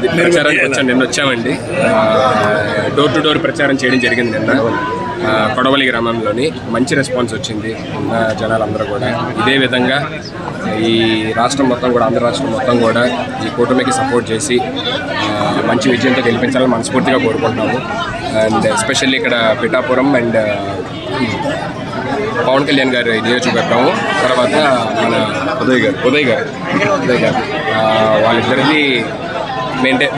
ప్రచారానికి నిన్న వచ్చామండి. డోర్ టు డోర్ ప్రచారం చేయడం జరిగింది నిన్న కొడవలి గ్రామంలోని. మంచి రెస్పాన్స్ వచ్చింది జనాలందరూ కూడా. ఇదే విధంగా ఈ రాష్ట్రం మొత్తం కూడా, ఆంధ్ర రాష్ట్రం మొత్తం కూడా ఈ కూటమికి సపోర్ట్ చేసి మంచి విజయంతో గెలిపించాలని మనస్ఫూర్తిగా కోరుకుంటున్నాము. అండ్ ఎస్పెషల్లీ ఇక్కడ పిఠాపురం అండ్ పవన్ కళ్యాణ్ గారి నియోజకవర్గం, తర్వాత మన ఉదయ్ గారు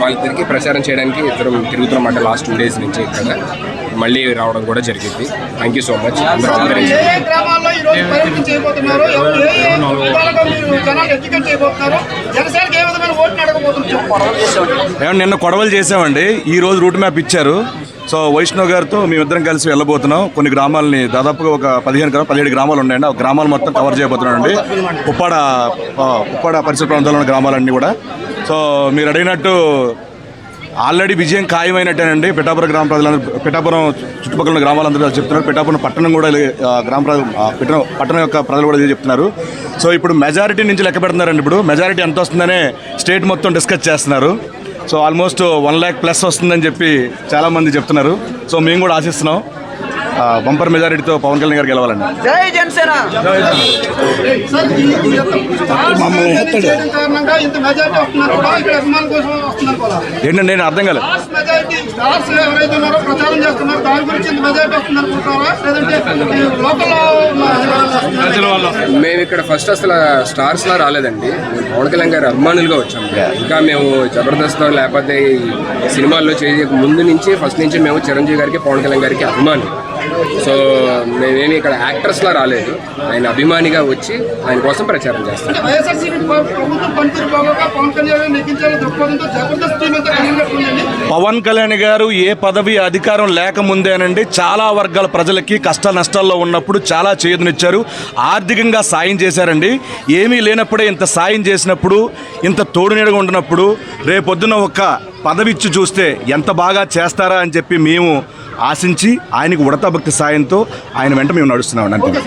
వాళ్ళిద్దరికి ప్రచారం చేయడానికి ఇద్దరం తిరుగుతున్నమాట లాస్ట్ 2 days నుంచి. ఇక్కడ మళ్ళీ రావడం కూడా జరిగింది. Thank you so much. నిన్న కొడవలు చేసామండి, ఈరోజు రూట్ మ్యాప్ ఇచ్చారు. సో వైష్ణవ్ గారితో మేమిద్దరం కలిసి వెళ్ళబోతున్నాం. కొన్ని గ్రామాలని, దాదాపుగా ఒక 17 గ్రామాలు ఉన్నాయండి. ఆ గ్రామాలు మొత్తం కవర్ చేయబోతున్నాం అండి. ఉప్పాడ పరిసర ప్రాంతాల్లో ఉన్న గ్రామాలన్నీ కూడా. సో మీరు అడిగినట్టు ఆల్రెడీ విజయం ఖాయమైనట్టేనండి. పిఠాపురం గ్రామ ప్రజలందరూ, పిఠాపురం చుట్టుపక్కల ఉన్న గ్రామాలందరూ చెప్తున్నారు. పిఠాపురం పట్టణం కూడా, పట్టణం యొక్క ప్రజలు కూడా ఇదే చెప్తున్నారు. సో ఇప్పుడు మెజారిటీ నుంచి లెక్క పెడుతున్నారండి. ఇప్పుడు మెజారిటీ ఎంత వస్తుందనే స్టేట్ మొత్తం డిస్కస్ చేస్తున్నారు. సో ఆల్మోస్ట్ 1 lakh+ వస్తుందని చెప్పి చాలామంది చెప్తున్నారు. సో మేము కూడా ఆశిస్తున్నాం బంపర్ మెజారిటీతో పవన్ కళ్యాణ్ గారు గెలవాలండి. జై జనసేన. ఏంటండి, నేను అర్థం కాలేదు. మేము ఇక్కడ ఫస్ట్ అసలు స్టార్స్ లా రాలేదండి. పవన్ కళ్యాణ్ గారి అభిమానులుగా వచ్చాము. ఇంకా మేము జబర్దస్త్ లేకపోతే సినిమాల్లో చేయక ముందు నుంచి, ఫస్ట్ నుంచి మేము చిరంజీవి గారికి, పవన్ కళ్యాణ్ గారికి అభిమాని. సో మేమేమి ఇక్కడ యాక్టర్స్ లా రాలేదు, ఆయన అభిమానిగా వచ్చి ఆయన కోసం ప్రచారం చేస్తాం. పవన్ కళ్యాణ్ గారు ఏ పదవి అధికారం లేకముందేనండి చాలా వర్గాల ప్రజలకి కష్ట నష్టాల్లో ఉన్నప్పుడు చాలా చేదునిచ్చారు. ఆర్థికంగా సాయం చేశారండి. ఏమీ లేనప్పుడే ఇంత సాయం చేసినప్పుడు, ఇంత తోడునీడగా ఉండినప్పుడు, రేపొద్దున ఒక్క పదవి ఇచ్చి చూస్తే ఎంత బాగా చేస్తారా అని చెప్పి మేము ఆశించి ఆయనకు ఉడతా భక్తి సాయంతో ఆయన వెంట మేము నడుస్తున్నాం అంతే.